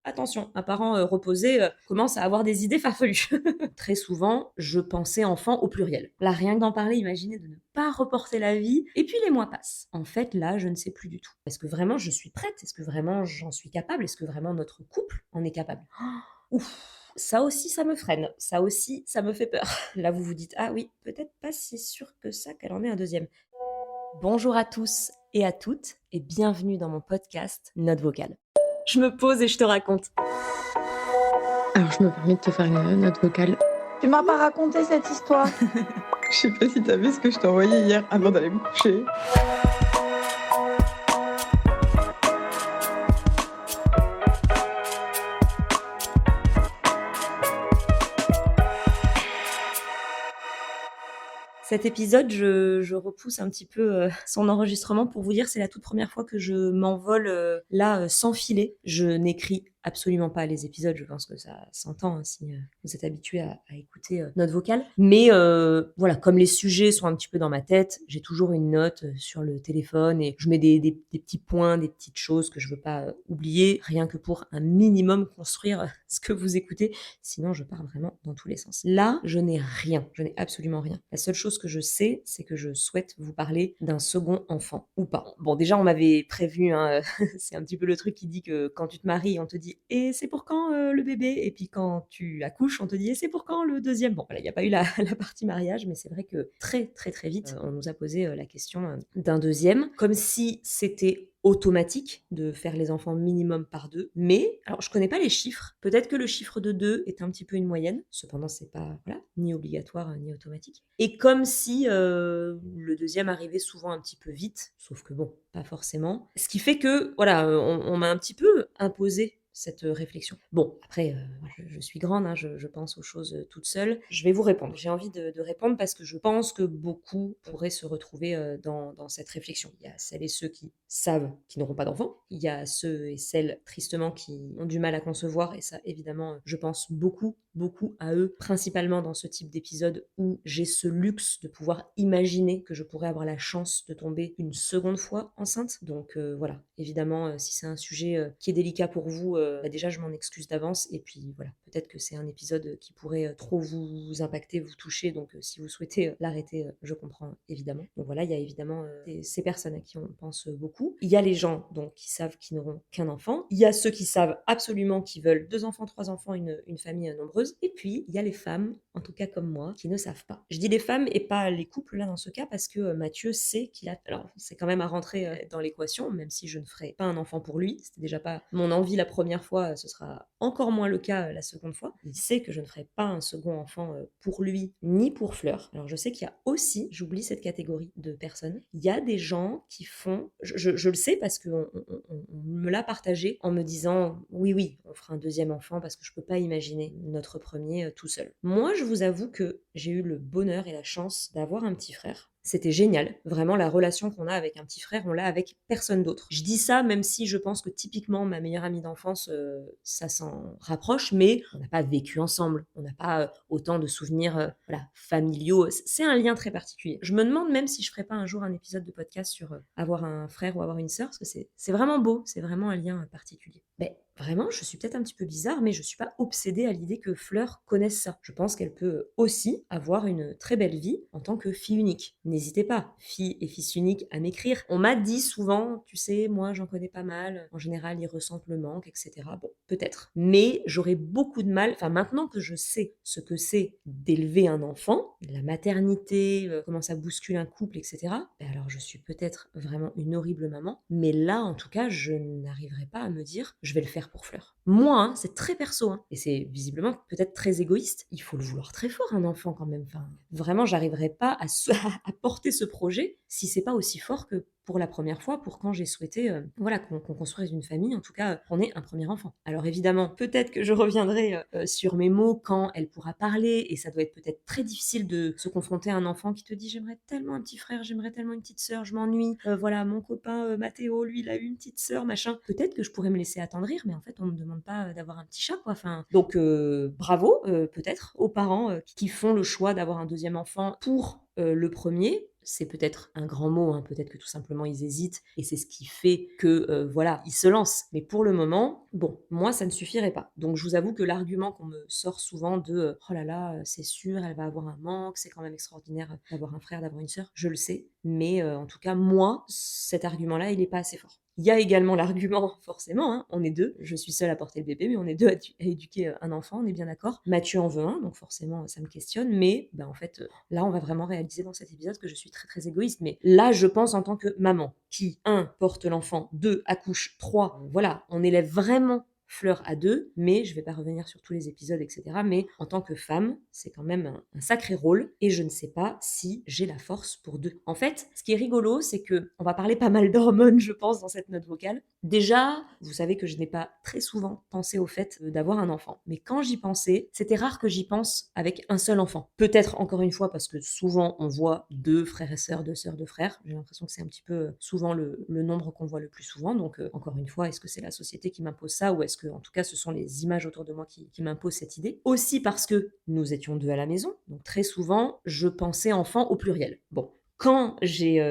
attention, un parent reposé commence à avoir des idées farfelues. Très souvent, je pensais enfant au pluriel. Là, rien que d'en parler, imaginez de ne pas reporter la vie. Et puis les mois passent. En fait, là, je ne sais plus du tout. Est-ce que vraiment je suis prête? Est-ce que vraiment j'en suis capable? Est-ce que vraiment notre couple en est capable? Ouf, ça aussi, ça me freine. Ça aussi, ça me fait peur. Là, vous vous dites, ah oui, peut-être pas si sûr que ça qu'elle en est un deuxième. Bonjour à tous et à toutes et bienvenue dans mon podcast Note vocale. Je me pose et je te raconte. Alors, je me permets de te faire une note vocale. Tu m'as pas raconté cette histoire. Je sais pas si t'as vu ce que je t'ai envoyé hier avant d'aller me coucher. Cet épisode, je repousse un petit peu son enregistrement pour vous dire, c'est la toute première fois que je m'envole là sans filet. Je n'écris absolument pas les épisodes, je pense que ça s'entend si vous êtes habitué à écouter Note vocale. Mais voilà, comme les sujets sont un petit peu dans ma tête, j'ai toujours une note sur le téléphone et je mets des petits points, des petites choses que je veux pas oublier, rien que pour un minimum construire ce que vous écoutez, sinon je pars vraiment dans tous les sens. Là, je n'ai rien, je n'ai absolument rien. La seule chose que je sais, c'est que je souhaite vous parler d'un second enfant, ou pas. Bon, déjà, on m'avait prévenu, hein, c'est un petit peu le truc qui dit que quand tu te maries, on te dit et c'est pour quand le bébé? Et puis quand tu accouches, on te dit et c'est pour quand le deuxième? Bon, voilà, il n'y a pas eu la partie mariage, mais c'est vrai que très très très vite, on nous a posé la question d'un deuxième, comme si c'était automatique de faire les enfants minimum par 2. Mais, alors je connais pas les chiffres, peut-être que le chiffre de 2 est un petit peu une moyenne, cependant c'est pas voilà, ni obligatoire ni automatique. Et comme si le deuxième arrivait souvent un petit peu vite, sauf que bon, pas forcément. Ce qui fait que, voilà, on m'a un petit peu imposé cette réflexion. Bon, après, voilà, je suis grande, hein, je pense aux choses toute seule. Je vais vous répondre. J'ai envie de répondre parce que je pense que beaucoup pourraient se retrouver dans cette réflexion. Il y a celles et ceux qui savent qu'ils n'auront pas d'enfants. Il y a ceux et celles, tristement, qui ont du mal à concevoir. Et ça, évidemment, je pense beaucoup à eux, principalement dans ce type d'épisode où j'ai ce luxe de pouvoir imaginer que je pourrais avoir la chance de tomber une seconde fois enceinte. Donc voilà, évidemment, si c'est un sujet qui est délicat pour vous, bah déjà je m'en excuse d'avance. Et puis voilà, peut-être que c'est un épisode qui pourrait trop vous impacter, vous toucher. Donc si vous souhaitez l'arrêter, je comprends évidemment. Donc voilà, il y a évidemment ces personnes à qui on pense beaucoup. Il y a les gens donc qui savent qu'ils n'auront qu'un enfant. Il y a ceux qui savent absolument qu'ils veulent 2 enfants, 3 enfants, une famille nombreuse. Et puis il y a les femmes, en tout cas comme moi, qui ne savent pas. Je dis les femmes et pas les couples là dans ce cas parce que Mathieu sait qu'il a... Alors c'est quand même à rentrer dans l'équation, même si je ne ferai pas un enfant pour lui. C'était déjà pas mon envie la première fois, ce sera encore moins le cas la seconde fois. Il sait que je ne ferai pas un second enfant pour lui ni pour Fleur. Alors je sais qu'il y a aussi, j'oublie cette catégorie de personnes, il y a des gens qui font, je le sais parce qu'on me l'a partagé en me disant oui, on fera un deuxième enfant parce que je peux pas imaginer notre premier tout seul. Moi, je vous avoue que j'ai eu le bonheur et la chance d'avoir un petit frère. C'était génial. Vraiment, la relation qu'on a avec un petit frère, on l'a avec personne d'autre. Je dis ça même si je pense que typiquement ma meilleure amie d'enfance, ça s'en rapproche, mais on n'a pas vécu ensemble. On n'a pas autant de souvenirs voilà, familiaux. C'est un lien très particulier. Je me demande même si je ferai pas un jour un épisode de podcast sur avoir un frère ou avoir une sœur, parce que c'est vraiment beau, c'est vraiment un lien particulier. Mais vraiment, je suis peut-être un petit peu bizarre, mais je suis pas obsédée à l'idée que Fleur connaisse ça. Je pense qu'elle peut aussi avoir une très belle vie en tant que fille unique. N'hésitez pas, fille et fils uniques, à m'écrire. On m'a dit souvent, tu sais, moi j'en connais pas mal, en général ils ressentent le manque, etc. Bon, peut-être. Mais j'aurais beaucoup de mal, enfin maintenant que je sais ce que c'est d'élever un enfant, la maternité, comment ça bouscule un couple, etc. Ben alors je suis peut-être vraiment une horrible maman, mais là en tout cas je n'arriverai pas à me dire je vais le faire pour Fleur. Moi, hein, c'est très perso, hein, et c'est visiblement peut-être très égoïste. Il faut le vouloir très fort un enfant quand même. Enfin, vraiment, j'arriverai pas à porter ce projet si c'est pas aussi fort que pour la première fois, pour quand j'ai souhaité voilà, qu'on construise une famille, en tout cas qu'on ait un premier enfant. Alors évidemment, peut-être que je reviendrai sur mes mots quand elle pourra parler, et ça doit être peut-être très difficile de se confronter à un enfant qui te dit j'aimerais tellement un petit frère, j'aimerais tellement une petite sœur, je m'ennuie, voilà, mon copain Mathéo, lui, il a eu une petite sœur, machin. Peut-être que je pourrais me laisser attendrir, mais en fait, on me demande pas d'avoir un petit chat, quoi. Enfin, donc bravo peut-être aux parents qui font le choix d'avoir un deuxième enfant pour le premier. c'est peut-être un grand mot, hein, peut-être que tout simplement ils hésitent et c'est ce qui fait que, voilà, ils se lancent. Mais pour le moment, bon, moi ça ne suffirait pas. Donc je vous avoue que l'argument qu'on me sort souvent de, «Oh là là, c'est sûr, elle va avoir un manque, c'est quand même extraordinaire, d'avoir un frère, d'avoir une sœur», je le sais, mais en tout cas moi, cet argument-là, il est pas assez fort. Il y a également l'argument, forcément, hein, on est 2, je suis seule à porter le bébé, mais on est 2 à éduquer, un enfant, on est bien d'accord. Mathieu en veut un, donc forcément, ça me questionne, mais en fait, là, on va vraiment réaliser dans cet épisode que je suis très, très égoïste. Mais là, je pense en tant que maman qui, 1, porte l'enfant, 2, accouche, 3, voilà, on élève vraiment Fleur à 2, mais je vais pas revenir sur tous les épisodes, etc. Mais en tant que femme, c'est quand même un sacré rôle et je ne sais pas si j'ai la force pour 2. En fait, ce qui est rigolo, c'est que on va parler pas mal d'hormones, je pense, dans cette note vocale. Déjà, vous savez que je n'ai pas très souvent pensé au fait d'avoir un enfant. Mais quand j'y pensais, c'était rare que j'y pense avec un seul enfant. Peut-être encore une fois parce que souvent on voit 2 frères et sœurs, 2 sœurs, 2 frères. J'ai l'impression que c'est un petit peu souvent le nombre qu'on voit le plus souvent. Donc encore une fois, est-ce que c'est la société qui m'impose ça ou est-ce que en tout cas ce sont les images autour de moi qui m'imposent cette idée? Aussi parce que nous étions 2 à la maison. Donc très souvent, je pensais enfant au pluriel. Bon, quand j'ai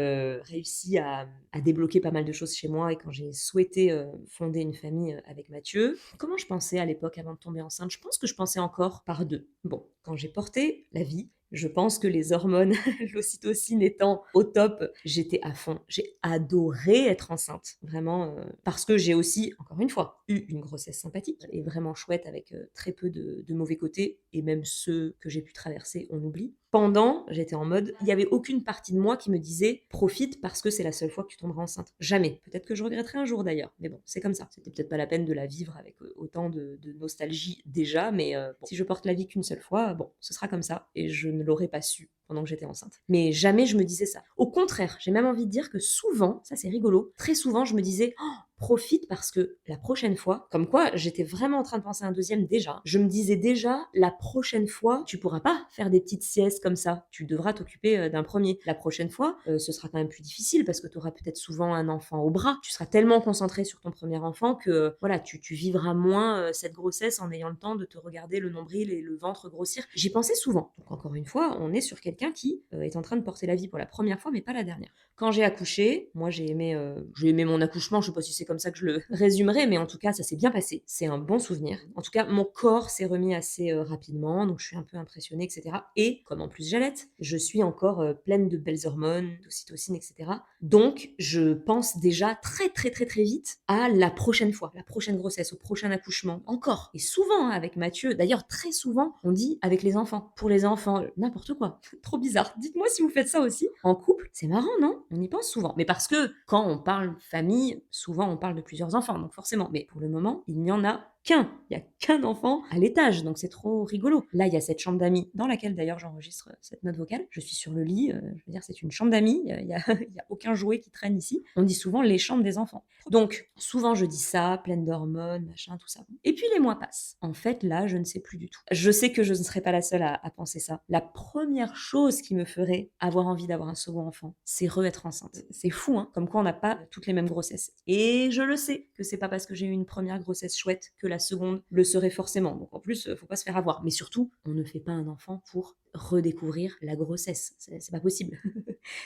réussi à débloquer pas mal de choses chez moi et quand j'ai souhaité fonder une famille avec Mathieu, comment je pensais à l'époque avant de tomber enceinte? Je pense que je pensais encore par 2. Bon, quand j'ai porté la vie, je pense que les hormones, l'ocytocine étant au top, j'étais à fond. J'ai adoré être enceinte, vraiment, parce que j'ai aussi, encore une fois, eu une grossesse sympathique et vraiment chouette avec très peu de mauvais côtés et même ceux que j'ai pu traverser, on oublie. Pendant, j'étais en mode, il n'y avait aucune partie de moi qui me disait profite parce que c'est la seule fois que tu tomberas enceinte. Jamais. Peut-être que je regretterai un jour d'ailleurs, mais bon, c'est comme ça. C'était peut-être pas la peine de la vivre avec autant de nostalgie déjà, mais bon, si je porte la vie qu'une seule fois, bon, ce sera comme ça et je ne l'aurais pas su pendant que j'étais enceinte. Mais jamais je me disais ça. Au contraire, j'ai même envie de dire que souvent, ça c'est rigolo, très souvent je me disais oh, profite parce que la prochaine fois, comme quoi j'étais vraiment en train de penser à un deuxième déjà, je me disais déjà la prochaine fois, tu pourras pas faire des petites siestes comme ça, tu devras t'occuper d'un premier. La prochaine fois, ce sera quand même plus difficile parce que tu auras peut-être souvent un enfant au bras, tu seras tellement concentré sur ton premier enfant que voilà, tu vivras moins cette grossesse en ayant le temps de te regarder le nombril et le ventre grossir. J'y pensais souvent. Donc encore une fois, on est sur quelqu'un qui est en train de porter la vie pour la première fois mais pas la dernière. Quand j'ai accouché, moi j'ai aimé mon accouchement, je sais pas si c'est comme ça que je le résumerai, mais en tout cas ça s'est bien passé. C'est un bon souvenir. En tout cas, mon corps s'est remis assez rapidement, donc je suis un peu impressionnée, etc. Et comme en plus j'allaite, je suis encore pleine de belles hormones, d'ocytocine, etc. Donc je pense déjà très très très très vite à la prochaine fois, la prochaine grossesse, au prochain accouchement, encore. Et souvent hein, avec Mathieu, d'ailleurs très souvent, on dit avec les enfants. Pour les enfants, n'importe quoi. Trop bizarre. Dites-moi si vous faites ça aussi. En couple, c'est marrant, non? On y pense souvent. Mais parce que quand on parle famille, souvent on parle de plusieurs enfants, donc forcément. Mais pour le moment, il n'y en a qu'un. Il n'y a qu'un enfant à l'étage, donc c'est trop rigolo. Là, il y a cette chambre d'amis dans laquelle d'ailleurs j'enregistre cette note vocale. Je suis sur le lit, je veux dire, c'est une chambre d'amis, il y a aucun jouet qui traîne ici. On dit souvent les chambres des enfants. Donc, souvent je dis ça, pleine d'hormones, machin, tout ça. Et puis les mois passent. En fait, là, je ne sais plus du tout. Je sais que je ne serai pas la seule à penser ça. La première chose qui me ferait avoir envie d'avoir un second enfant, c'est re-être enceinte. C'est fou, hein, comme quoi on n'a pas toutes les mêmes grossesses. Et je le sais que c'est pas parce que j'ai eu une première grossesse chouette que la seconde le serait forcément. Donc en plus, faut pas se faire avoir. Mais surtout, on ne fait pas un enfant pour redécouvrir la grossesse. C'est pas possible.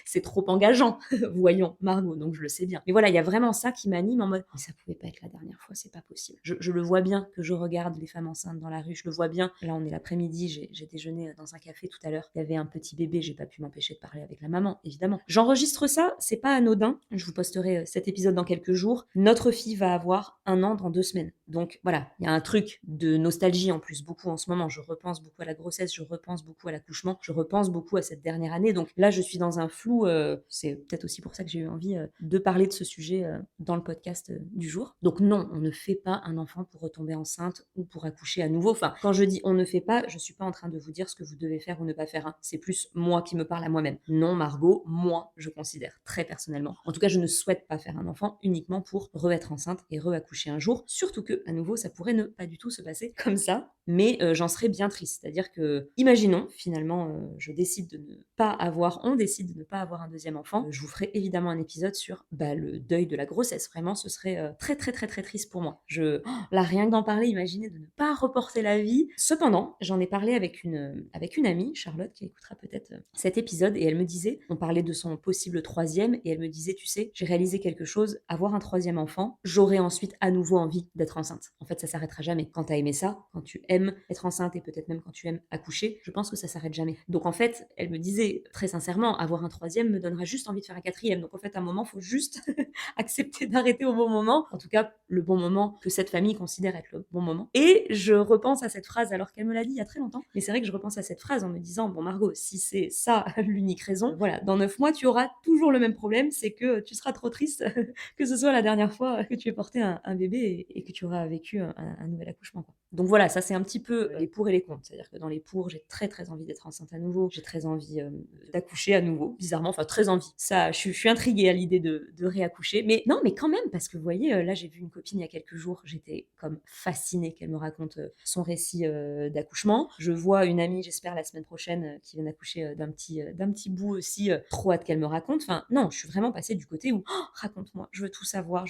C'est trop engageant. Voyons, Margot, donc je le sais bien. Mais voilà, il y a vraiment ça qui m'anime en mode mais ça pouvait pas être la dernière fois, c'est pas possible. Je le vois bien que je regarde les femmes enceintes dans la rue, je le vois bien. Là, on est l'après-midi, j'ai déjeuné dans un café tout à l'heure. Il y avait un petit bébé, j'ai pas pu m'empêcher de parler avec la maman, évidemment. J'enregistre ça, c'est pas anodin. Je vous posterai cet épisode dans quelques jours. Notre fille va avoir 1 an dans 2 semaines. Donc voilà, il y a un truc de nostalgie en plus beaucoup en ce moment. Je repense beaucoup à la grossesse, je repense beaucoup à l'accouchement, je repense beaucoup à cette dernière année. Donc là, je suis dans un flou. C'est peut-être aussi pour ça que j'ai eu envie de parler de ce sujet dans le podcast du jour. Donc non, on ne fait pas un enfant pour retomber enceinte ou pour accoucher à nouveau. Enfin, quand je dis on ne fait pas, je suis pas en train de vous dire ce que vous devez faire ou ne pas faire. Hein. C'est plus moi qui me parle à moi-même. Non, Margot, moi, je considère très personnellement. En tout cas, je ne souhaite pas faire un enfant uniquement pour re-être enceinte et re-accoucher un jour. Surtout que, à nouveau, ça pourrait ne pas du tout se passer comme ça. Mais j'en serais bien triste. C'est-à-dire que, imaginons, finalement, on décide de ne ne pas avoir un deuxième enfant, je vous ferai évidemment un épisode sur le deuil de la grossesse. Vraiment, ce serait très très très très triste pour moi. Là, rien que d'en parler, imaginez de ne pas reporter la vie. Cependant, j'en ai parlé avec une amie, Charlotte, qui écoutera peut-être cet épisode, et elle me disait, on parlait de son possible troisième, et elle me disait, tu sais, j'ai réalisé quelque chose, avoir un troisième enfant, j'aurai ensuite à nouveau envie d'être enceinte. En fait, ça s'arrêtera jamais. Quand t'as aimé ça, quand tu aimes être enceinte et peut-être même quand tu aimes accoucher, je pense que ça s'arrête jamais. Donc en fait, elle me disait très sincèrement, avoir un troisième me donnera juste envie de faire un quatrième. Donc en fait, à un moment, faut juste accepter d'arrêter au bon moment. En tout cas, le bon moment que cette famille considère être le bon moment. Et je repense à cette phrase alors qu'elle me l'a dit il y a très longtemps. Mais c'est vrai que je repense à cette phrase en me disant, bon Margot, si c'est ça l'unique raison, voilà, dans 9 mois, tu auras toujours le même problème, c'est que tu seras trop triste que ce soit la dernière fois que tu aies porté un bébé et que tu auras vécu un nouvel accouchement, quoi. Donc voilà, ça c'est un petit peu les pour et les contre. C'est-à-dire que dans les pour, j'ai très très envie d'être enceinte à nouveau, j'ai très envie d'accoucher à nouveau, bizarrement, enfin très envie. Ça, je suis intriguée à l'idée de réaccoucher, mais non, mais quand même, parce que vous voyez, là j'ai vu une copine il y a quelques jours, j'étais comme fascinée qu'elle me raconte son récit d'accouchement. Je vois une amie, j'espère la semaine prochaine, qui vient d'accoucher d'un petit bout aussi, trop hâte qu'elle me raconte. Enfin non, je suis vraiment passée du côté où raconte-moi, je veux tout savoir,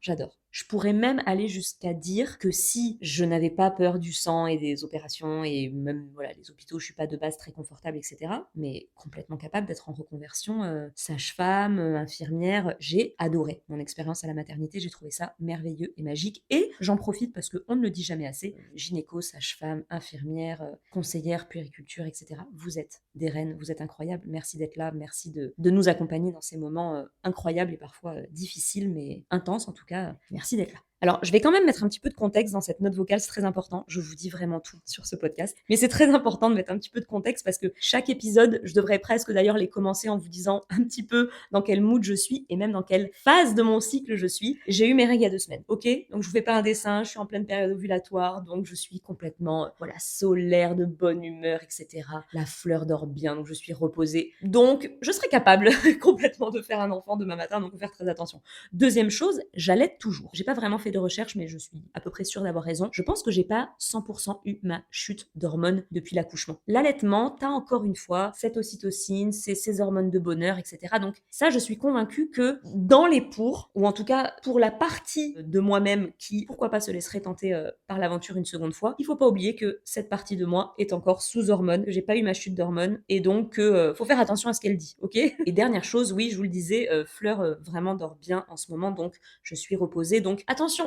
j'adore. Je pourrais même aller jusqu'à dire que si je n'avais pas peur du sang et des opérations et même voilà les hôpitaux, je suis pas de base très confortable, etc. Mais complètement capable d'être en reconversion, sage-femme, infirmière. J'ai adoré mon expérience à la maternité, j'ai trouvé ça merveilleux et magique. Et j'en profite parce qu'on ne le dit jamais assez, gynéco, sage-femme, infirmière, conseillère, puériculture, etc. Vous êtes des reines, vous êtes incroyables. Merci d'être là, merci de nous accompagner dans ces moments incroyables et parfois difficiles, mais intenses en tout cas. Merci d'être là. Alors, je vais quand même mettre un petit peu de contexte dans cette note vocale, c'est très important. Je vous dis vraiment tout sur ce podcast. Mais c'est très important de mettre un petit peu de contexte parce que chaque épisode, je devrais presque d'ailleurs les commencer en vous disant un petit peu dans quel mood je suis et même dans quelle phase de mon cycle je suis. J'ai eu mes règles il y a 2 semaines, ok? Donc, je vous fais pas un dessin, je suis en pleine période ovulatoire, donc je suis complètement, solaire, de bonne humeur, etc. La fleur dort bien, donc je suis reposée. Donc, je serai capable complètement de faire un enfant demain matin, donc faut faire très attention. Deuxième chose, j'allaite toujours. J'ai pas vraiment fait de recherche, mais je suis à peu près sûre d'avoir raison. Je pense que j'ai pas 100% eu ma chute d'hormones depuis l'accouchement. L'allaitement, t'as encore une fois cette ocytocine, ces hormones de bonheur, etc. Donc ça, je suis convaincue que dans les pour, ou en tout cas pour la partie de moi-même qui, pourquoi pas, se laisserait tenter par l'aventure une seconde fois, il faut pas oublier que cette partie de moi est encore sous hormones, que j'ai pas eu ma chute d'hormones, et donc faut faire attention à ce qu'elle dit, ok? Et dernière chose, oui, je vous le disais, Fleur vraiment dort bien en ce moment, donc je suis reposée. Donc attention,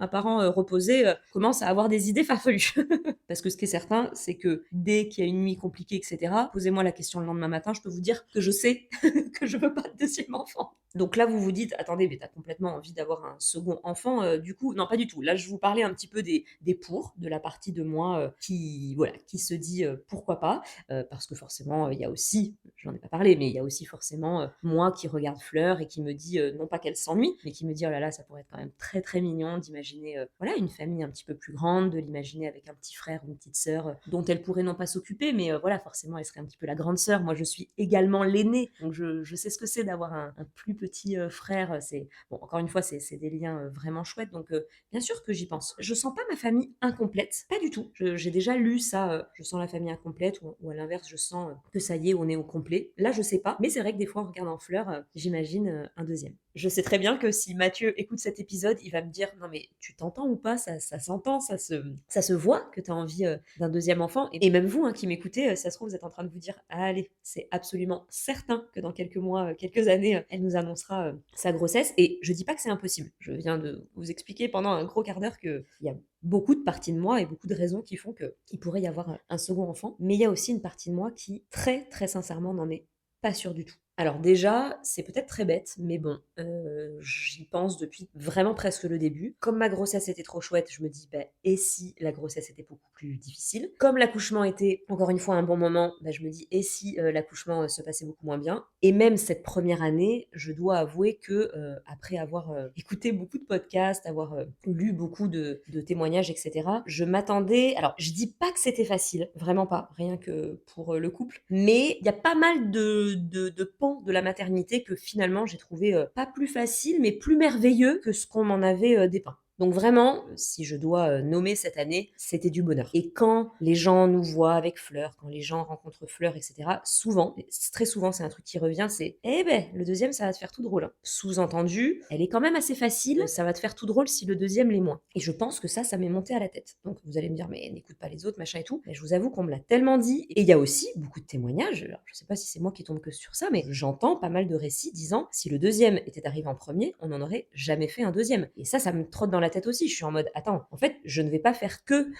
un parent reposé commence à avoir des idées farfelues. Parce que ce qui est certain, c'est que dès qu'il y a une nuit compliquée, etc., posez-moi la question le lendemain matin, je peux vous dire que je sais que je veux pas de deuxième enfant. Donc là, vous vous dites, attendez, mais t'as complètement envie d'avoir un second enfant, du coup, non, pas du tout. Là, je vous parlais un petit peu des pour, de la partie de moi qui se dit pourquoi pas, parce que forcément, il y a aussi, j'en ai pas parlé, mais il y a aussi forcément moi qui regarde Fleur et qui me dit, non pas qu'elle s'ennuie, mais qui me dit, oh là là, ça pourrait être quand même très très mignon d'imaginer une famille un petit peu plus grande, de l'imaginer avec un petit frère ou une petite sœur dont elle pourrait non pas s'occuper, mais forcément, elle serait un petit peu la grande sœur. Moi, je suis également l'aînée, donc je sais ce que c'est d'avoir un plus petit frère. C'est bon, encore une fois, c'est des liens vraiment chouettes, donc bien sûr que j'y pense. Je sens pas ma famille incomplète, pas du tout. J'ai déjà lu ça, je sens la famille incomplète, ou à l'inverse, je sens que ça y est, on est au complet. Là, je sais pas, mais c'est vrai que des fois, en regardant Fleur, j'imagine un deuxième. Je sais très bien que si Mathieu écoute cet épisode, il va me dire, non mais tu t'entends ou pas, ça s'entend, ça se voit que tu as envie d'un deuxième enfant. Et même vous qui m'écoutez, ça se trouve, vous êtes en train de vous dire, allez, c'est absolument certain que dans quelques mois, quelques années, elle nous annoncera sa grossesse. Et je dis pas que c'est impossible. Je viens de vous expliquer pendant un gros quart d'heure qu'il y a beaucoup de parties de moi et beaucoup de raisons qui font qu'il pourrait y avoir un second enfant. Mais il y a aussi une partie de moi qui, très très sincèrement, n'en est pas sûre du tout. Alors déjà, c'est peut-être très bête, mais bon, j'y pense depuis vraiment presque le début. Comme ma grossesse était trop chouette, je me dis, et si la grossesse était beaucoup plus difficile? Comme l'accouchement était, encore une fois, un bon moment, je me dis, et si l'accouchement se passait beaucoup moins bien? Et même cette première année, je dois avouer que, après avoir écouté beaucoup de podcasts, avoir lu beaucoup de témoignages, etc., je m'attendais... Alors, je dis pas que c'était facile, vraiment pas, rien que pour le couple, mais il y a pas mal de pans de la maternité que finalement j'ai trouvé pas plus facile, mais plus merveilleux que ce qu'on m'en avait dépeint. Donc vraiment, si je dois nommer cette année, c'était du bonheur. Et quand les gens nous voient avec Fleur, quand les gens rencontrent Fleur, etc., souvent, et très souvent c'est un truc qui revient, c'est «Eh ben, le deuxième, ça va te faire tout drôle, hein.» Sous-entendu, elle est quand même assez facile, ça va te faire tout drôle si le deuxième l'est moins. Et je pense que ça m'est monté à la tête. Donc vous allez me dire «Mais n'écoute pas les autres, machin et tout.» Mais je vous avoue qu'on me l'a tellement dit. Et il y a aussi beaucoup de témoignages, alors je sais pas si c'est moi qui tombe que sur ça, mais j'entends pas mal de récits disant «Si le deuxième était arrivé en premier, on n'en aurait jamais fait un deuxième.» Et ça me trotte dans la tête aussi. Je suis en mode «Attends, en fait, je ne vais pas faire que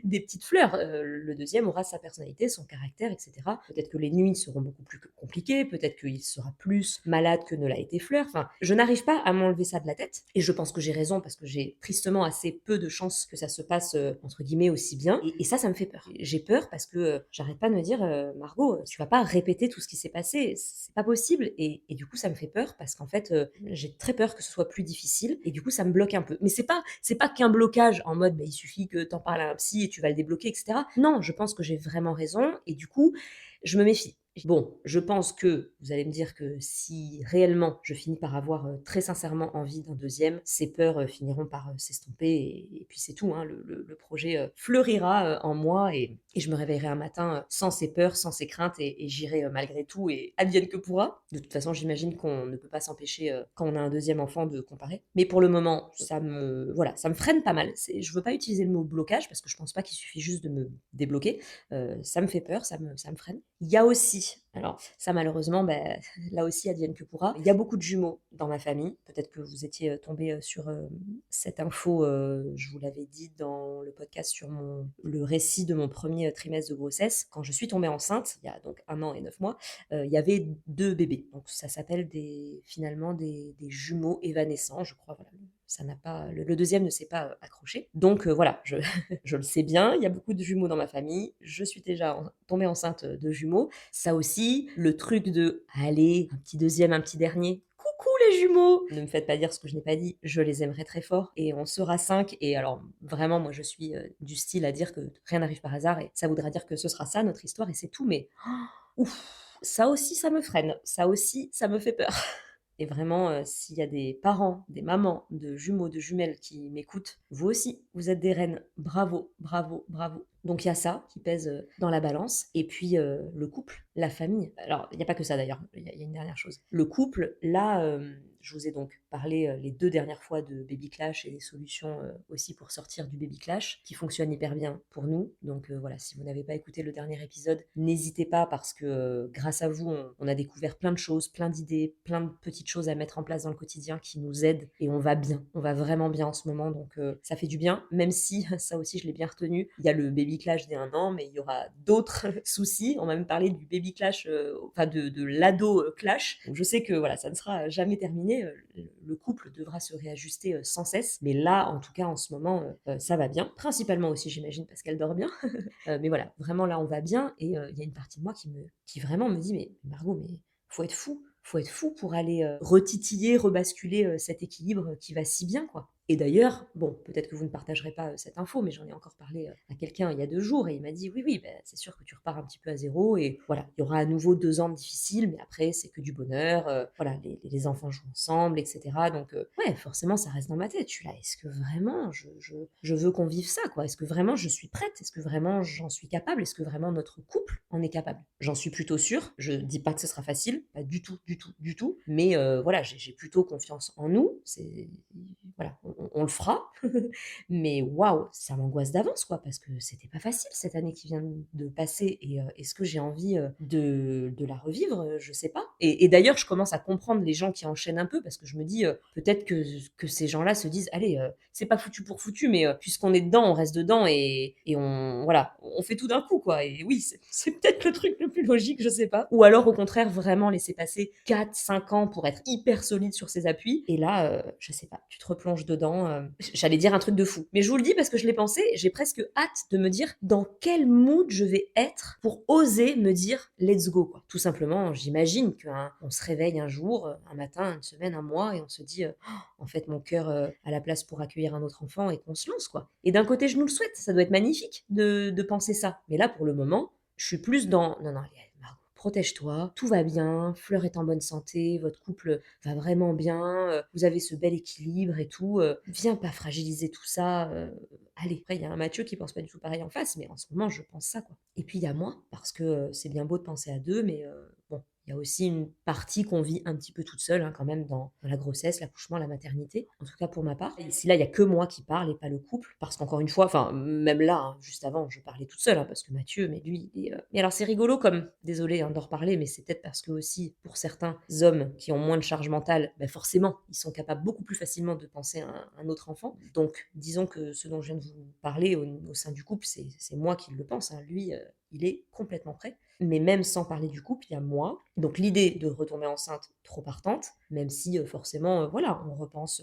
des petites fleurs. Le deuxième aura sa personnalité, son caractère, etc. Peut-être que les nuits seront beaucoup plus compliquées, peut-être qu'il sera plus malade que ne l'a été Fleur. Enfin, je n'arrive pas à m'enlever ça de la tête. Et je pense que j'ai raison parce que j'ai tristement assez peu de chances que ça se passe, entre guillemets, aussi bien. Et ça me fait peur. J'ai peur parce que j'arrête pas de me dire Margot, tu vas pas répéter tout ce qui s'est passé. C'est pas possible. Et du coup, ça me fait peur parce qu'en fait, j'ai très peur que ce soit plus difficile. Et du coup, ça me bloque un peu. Mais c'est pas qu'un blocage en mode il suffit que t'en parles à un psy et tu vas le débloquer, etc. Non, je pense que j'ai vraiment raison et du coup, je me méfie. Bon, je pense que vous allez me dire que si réellement je finis par avoir très sincèrement envie d'un deuxième, ces peurs finiront par s'estomper et puis c'est tout, hein, le projet fleurira en moi et je me réveillerai un matin sans ces peurs, sans ces craintes et j'irai malgré tout et advienne que pourra. De toute façon, j'imagine qu'on ne peut pas s'empêcher quand on a un deuxième enfant de comparer. Mais pour le moment, ça me freine pas mal. Je veux pas utiliser le mot blocage parce que je pense pas qu'il suffit juste de me débloquer. Ça me fait peur, ça me freine. Il y a aussi, alors ça malheureusement, là aussi advienne que pourra, il y a beaucoup de jumeaux dans ma famille. Peut-être que vous étiez tombé sur cette info, je vous l'avais dit dans le podcast sur le récit de mon premier trimestre de grossesse. Quand je suis tombée enceinte, il y a donc 1 an et 9 mois, il y avait 2 bébés. Donc ça s'appelle finalement des jumeaux évanescents, je crois. Voilà. Ça n'a pas, le deuxième ne s'est pas accroché. Donc voilà, je le sais bien, il y a beaucoup de jumeaux dans ma famille. Je suis déjà tombée enceinte de jumeaux. Ça aussi, le truc de allez, un petit deuxième, un petit dernier. Coucou les jumeaux! Ne me faites pas dire ce que je n'ai pas dit, je les aimerai très fort et on sera 5. Et alors vraiment, moi je suis du style à dire que rien n'arrive par hasard et ça voudra dire que ce sera ça notre histoire et c'est tout. Mais ouf, ça aussi ça me freine, ça aussi ça me fait peur. Et vraiment, s'il y a des parents, des mamans de jumeaux, de jumelles qui m'écoutent, vous aussi, vous êtes des reines. Bravo, bravo, bravo. Donc il y a ça qui pèse dans la balance. Et puis le couple, la famille. Alors, il n'y a pas que ça d'ailleurs, il y a une dernière chose. Le couple, là, je vous ai donc parlé les 2 dernières fois de Baby Clash et des solutions aussi pour sortir du Baby Clash, qui fonctionnent hyper bien pour nous. Donc voilà, si vous n'avez pas écouté le dernier épisode, n'hésitez pas parce que grâce à vous, on a découvert plein de choses, plein d'idées, plein de petites choses à mettre en place dans le quotidien qui nous aident et on va bien, on va vraiment bien en ce moment. Donc ça fait du bien, même si, ça aussi je l'ai bien retenu, il y a le Baby Clash dès 1 an, mais il y aura d'autres soucis. On m'a même parlé du Baby Clash, enfin de l'ado clash. Donc je sais que voilà, ça ne sera jamais terminé. Le couple devra se réajuster sans cesse. Mais là, en tout cas, en ce moment, ça va bien. Principalement aussi, j'imagine, parce qu'elle dort bien. Mais voilà, vraiment là, on va bien. Et il y a une partie de moi qui vraiment me dit, mais Margot, mais faut être fou. Faut être fou pour aller retitiller, rebasculer cet équilibre qui va si bien, quoi. Et d'ailleurs, bon, peut-être que vous ne partagerez pas cette info, mais j'en ai encore parlé à quelqu'un il y a 2 jours et il m'a dit oui, oui, c'est sûr que tu repars un petit peu à zéro et voilà, il y aura à nouveau 2 ans difficiles, mais après, c'est que du bonheur. Voilà, les enfants jouent ensemble, etc. Donc, ouais, forcément, ça reste dans ma tête. Je suis là, est-ce que vraiment je veux qu'on vive ça, quoi? Est-ce que vraiment je suis prête? Est-ce que vraiment j'en suis capable? Est-ce que vraiment notre couple en est capable? J'en suis plutôt sûre. Je dis pas que ce sera facile, pas du tout, du tout, du tout. Mais voilà, j'ai plutôt confiance en nous. Voilà, on le fera. Mais waouh, ça m'angoisse d'avance, quoi, parce que c'était pas facile cette année qui vient de passer. Et est-ce que j'ai envie de la revivre? Je sais pas. Et d'ailleurs, je commence à comprendre les gens qui enchaînent un peu parce que je me dis peut-être que ces gens-là se disent allez, c'est pas foutu pour foutu, mais puisqu'on est dedans, on reste dedans et voilà, on fait tout d'un coup, quoi. Et oui, c'est peut-être le truc le plus logique, je sais pas. Ou alors au contraire, vraiment laisser passer 4-5 ans pour être hyper solide sur ses appuis. Et là, je sais pas, tu te replonges dedans. J'allais dire un truc de fou. Mais je vous le dis parce que je l'ai pensé, j'ai presque hâte de me dire dans quel mood je vais être pour oser me dire let's go, quoi. Tout simplement, j'imagine qu'on se réveille un jour, un matin, une semaine, un mois et on se dit en fait mon cœur a la place pour accueillir un autre enfant et qu'on se lance, quoi. Et d'un côté, je nous le souhaite, ça doit être magnifique de penser ça. Mais là, pour le moment, je suis plus dans non, non, allez, Margot, protège-toi, tout va bien, Fleur est en bonne santé, votre couple va vraiment bien, vous avez ce bel équilibre et tout, viens pas fragiliser tout ça, allez». Après il y a un Mathieu qui pense pas du tout pareil en face, mais en ce moment je pense ça, quoi. Et puis il y a moi, parce que, c'est bien beau de penser à 2, mais bon, il y a aussi une partie qu'on vit un petit peu toute seule, hein, quand même dans la grossesse, l'accouchement, la maternité, en tout cas pour ma part. Et ici, là, il y a que moi qui parle et pas le couple, parce qu'encore une fois, enfin, même là, hein, juste avant, je parlais toute seule, hein, parce que Mathieu, mais lui, il est, mais alors c'est rigolo comme désolée, hein, d'en reparler, mais c'est peut-être parce que aussi, pour certains hommes qui ont moins de charge mentale, bah, forcément, ils sont capables beaucoup plus facilement de penser à un autre enfant. Donc, disons que ce dont je viens de vous parler au sein du couple, c'est moi qui le pense, hein. Lui, il est complètement prêt. Mais même sans parler du couple, il y a moi. Donc l'idée de retomber enceinte, trop partante, même si forcément, voilà, on repense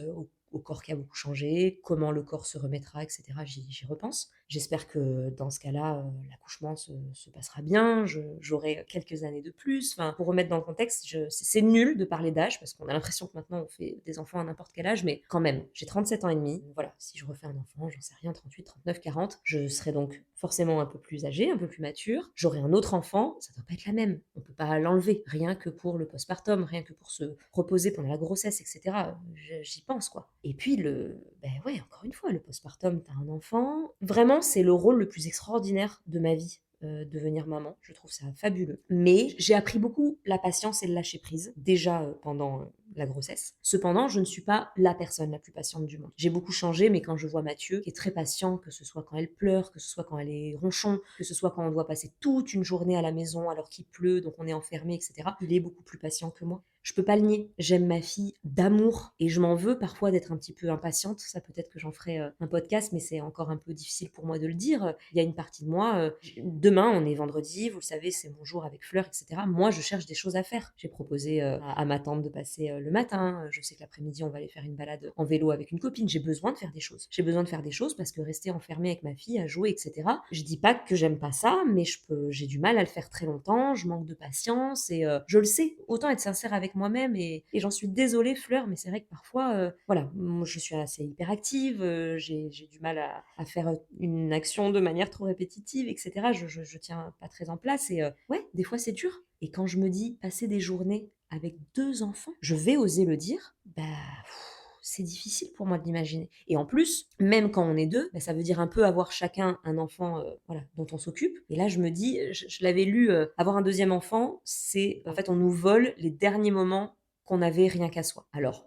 au corps qui a beaucoup changé, comment le corps se remettra, etc. J'y repense. J'espère que dans ce cas-là, l'accouchement se passera bien, j'aurai quelques années de plus. Enfin, pour remettre dans le contexte, c'est nul de parler d'âge, parce qu'on a l'impression que maintenant on fait des enfants à n'importe quel âge, mais quand même, j'ai 37 ans et demi. Voilà, si je refais un enfant, j'en sais rien, 38, 39, 40, je serai donc forcément un peu plus âgée, un peu plus mature. J'aurai un autre enfant, ça doit pas être la même. On peut pas l'enlever, rien que pour le postpartum, rien que pour se reposer pendant la grossesse, etc. J'y pense, quoi. Et puis ben ouais, encore une fois, le postpartum, t'as un enfant. Vraiment, c'est le rôle le plus extraordinaire de ma vie. Devenir maman, je trouve ça fabuleux. Mais j'ai appris beaucoup la patience et le lâcher prise, déjà pendant la grossesse. Cependant, je ne suis pas la personne la plus patiente du monde. J'ai beaucoup changé, mais quand je vois Mathieu, qui est très patient, que ce soit quand elle pleure, que ce soit quand elle est ronchon, que ce soit quand on doit passer toute une journée à la maison alors qu'il pleut, donc on est enfermé, etc., il est beaucoup plus patient que moi. Je peux pas le nier. J'aime ma fille d'amour et je m'en veux parfois d'être un petit peu impatiente. Ça, peut-être que j'en ferai un podcast, mais c'est encore un peu difficile pour moi de le dire. Il y a une partie de moi. Demain, on est vendredi, vous le savez, c'est mon jour avec Fleur, etc. Moi, je cherche des choses à faire. J'ai proposé à ma tante de passer le matin. Je sais que l'après-midi, on va aller faire une balade en vélo avec une copine. J'ai besoin de faire des choses. J'ai besoin de faire des choses parce que rester enfermée avec ma fille à jouer, etc. Je dis pas que j'aime pas ça, mais j'ai du mal à le faire très longtemps. Je manque de patience et je le sais. Autant être sincère avec moi-même et j'en suis désolée, Fleur, mais c'est vrai que parfois, voilà, moi, je suis assez hyperactive. J'ai du mal à faire une action de manière trop répétitive, etc. Je tiens pas très en place et ouais, des fois c'est dur. Et quand je me dis passer des journées avec 2 enfants, je vais oser le dire, bah c'est difficile pour moi de l'imaginer. Et en plus, même quand on est 2, bah, ça veut dire un peu avoir chacun un enfant, voilà, dont on s'occupe. Et là, je me dis, je l'avais lu, avoir un deuxième enfant, c'est en fait, on nous vole les derniers moments qu'on avait rien qu'à soi. Alors,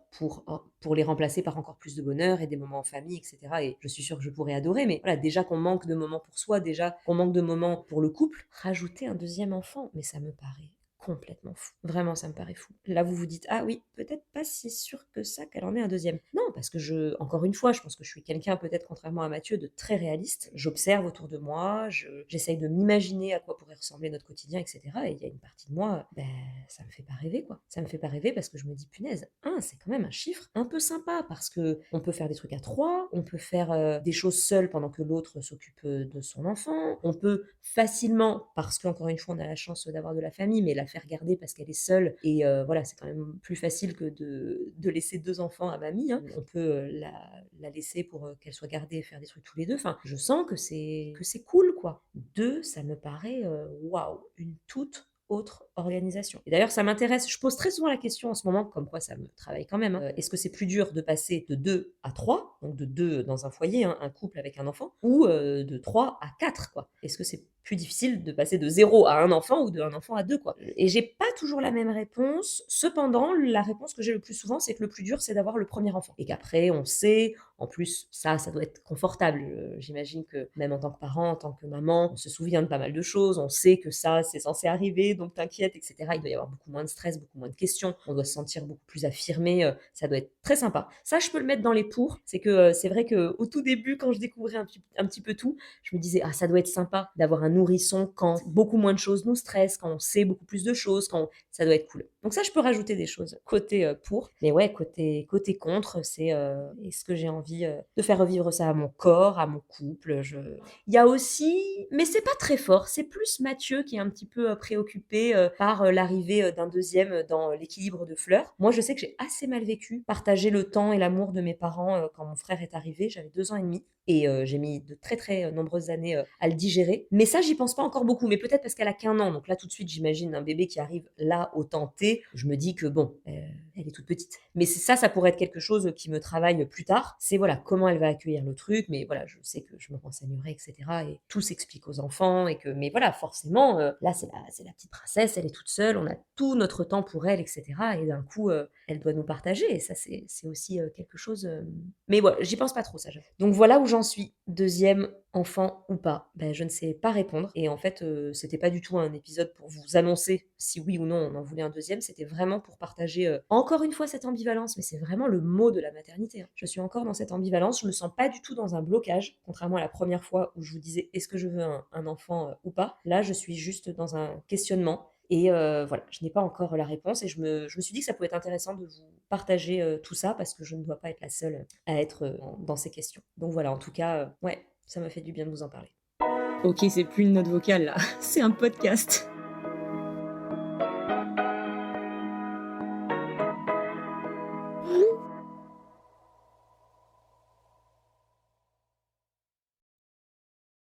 pour les remplacer par encore plus de bonheur et des moments en famille, etc. Et je suis sûre que je pourrais adorer, mais voilà, déjà qu'on manque de moments pour soi, déjà qu'on manque de moments pour le couple, rajouter un deuxième enfant, mais ça me paraît complètement fou. Vraiment, ça me paraît fou. Là, vous vous dites, ah oui, peut-être pas si sûr que ça qu'elle en ait un deuxième. Non, parce que encore une fois, je pense que je suis quelqu'un, peut-être contrairement à Mathieu, de très réaliste. J'observe autour de moi, j'essaye de m'imaginer à quoi pourrait ressembler notre quotidien, etc. Et il y a une partie de moi, ben, ça me fait pas rêver, quoi. Ça me fait pas rêver parce que je me dis, punaise, c'est quand même un chiffre un peu sympa parce que on peut faire des trucs à 3, on peut faire des choses seul pendant que l'autre s'occupe de son enfant, on peut facilement, parce qu'encore une fois, on a la chance d'avoir de la famille, mais la faire garder parce qu'elle est seule. Et voilà, c'est quand même plus facile que de laisser 2 enfants à mamie, hein. On peut la laisser pour qu'elle soit gardée et faire des trucs tous les 2. Enfin, je sens que c'est cool, quoi. 2, ça me paraît, waouh, une toute autre organisation. Et d'ailleurs, ça m'intéresse. Je pose très souvent la question en ce moment, comme quoi ça me travaille quand même, hein. Est-ce que c'est plus dur de passer de 2 à 3, donc de 2 dans un foyer, hein, un couple avec un enfant, ou de 3 à 4, quoi? Est-ce que c'est plus difficile de passer de 0 à un enfant ou d'un enfant à 2, quoi? Et j'ai pas toujours la même réponse. Cependant, la réponse que j'ai le plus souvent, c'est que le plus dur, c'est d'avoir le premier enfant. Et qu'après, on sait, en plus, ça doit être confortable. J'imagine que même en tant que parent, en tant que maman, on se souvient de pas mal de choses, on sait que ça, c'est censé arriver, donc t'inquiète, etc. Il doit y avoir beaucoup moins de stress, beaucoup moins de questions, on doit se sentir beaucoup plus affirmé, ça doit être très sympa. Ça, je peux le mettre dans les pour. C'est que c'est vrai qu'au tout début, quand je découvrais un petit peu tout, je me disais, ça doit être sympa d'avoir un nourrisson quand beaucoup moins de choses nous stressent, quand on sait beaucoup plus de choses, ça doit être cool. Donc ça, je peux rajouter des choses côté pour. Mais ouais, côté contre, c'est est-ce que j'ai envie de faire revivre ça à mon corps, à mon couple. Il y a aussi, mais c'est pas très fort, c'est plus Mathieu qui est un petit peu préoccupé par l'arrivée d'un deuxième dans l'équilibre de Fleur. Moi, je sais que j'ai assez mal vécu partager le temps et l'amour de mes parents quand mon frère est arrivé. J'avais 2 ans et demi. et j'ai mis de très, très nombreuses années, à le digérer. Mais ça, j'y pense pas encore beaucoup, mais peut-être parce qu'elle a qu'1 an, donc là, tout de suite, j'imagine un bébé qui arrive là, au temps T. Je me dis que bon, elle est toute petite. Mais c'est ça pourrait être quelque chose qui me travaille plus tard. C'est voilà, comment elle va accueillir le truc, mais voilà, je sais que je me renseignerai, et cetera, et tout s'explique aux enfants et que mais voilà, forcément, là, c'est la petite princesse, elle est toute seule, on a tout notre temps pour elle, et cetera, et d'un coup, elle doit nous partager et ça, c'est aussi, quelque chose, mais voilà, j'y pense pas trop ça, j'avoue. Donc voilà où j'en suis. 2e enfant ou pas? Je ne sais pas répondre et en fait, c'était pas du tout un épisode pour vous annoncer si oui ou non on en voulait un 2e, c'était vraiment pour partager, encore une fois cette ambivalence, mais c'est vraiment le mot de la maternité, hein. Je suis encore dans cette ambivalence, je me sens pas du tout dans un blocage, contrairement à la première fois où je vous disais: «Est-ce que je veux un enfant, ou pas?» Là, je suis juste dans un questionnement et voilà, je n'ai pas encore la réponse et je me suis dit que ça pouvait être intéressant de vous partager, tout ça parce que je ne dois pas être la seule à être, dans ces questions. Donc voilà, en tout cas, ouais, ça m'a fait du bien de vous en parler. OK, c'est plus une note vocale là, c'est un podcast.